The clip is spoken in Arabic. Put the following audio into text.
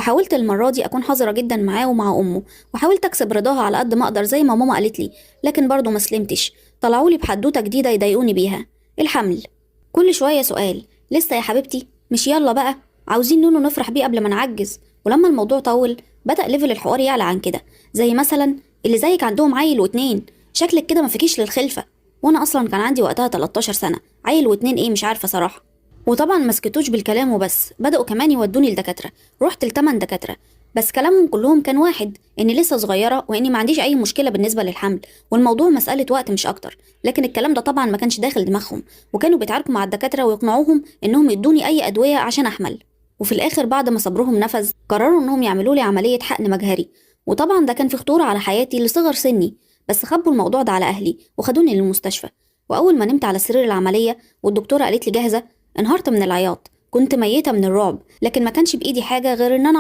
فحاولت المرة دي أكون حذرة جدا معاه ومع أمه، وحاولت أكسب رضاها على قد ما أقدر زي ما ماما قالت لي، لكن برضه ما سلمتش. طلعولي بحدوتة جديدة يضايقوني بيها: الحمل. كل شوية سؤال: لسه يا حبيبتي؟ مش يلا بقى؟ عاوزين نونو نفرح بيه قبل ما نعجز. ولما الموضوع طول بدأ ليفل الحوار يعلى عن كده، زي مثلا: اللي زيك عندهم عيل واتنين، شكلك كده ما فيكيش للخلفة. وانا اصلا كان عندي وقتها 13 سنة، عيل واتنين ايه مش عارفة صراحة. وطبعا ما سكتوش بالكلام وبس، بدأوا كمان يودوني لدكاترة. رحت ل8 دكاترة، بس كلامهم كلهم كان واحد: اني لسه صغيرة واني ما عنديش اي مشكلة بالنسبة للحمل، والموضوع مسألة وقت مش اكتر. لكن الكلام ده طبعا ما كانش داخل دماغهم، وكانوا بيتعاركوا مع الدكاترة ويقنعوهم انهم يدوني اي ادوية عشان احمل. وفي الاخر بعد ما صبرهم نفذ قرروا انهم يعملوا لي عملية حقن مجهري. وطبعا ده كان في خطورة على حياتي لصغر سني، بس خبوا الموضوع ده على اهلي وخدوني للمستشفى. واول ما نمت على سرير العملية والدكتورة قالت لي جاهزة، انهارت من العياط. كنت ميتة من الرعب، لكن ما كانش بإيدي حاجة غير إن أنا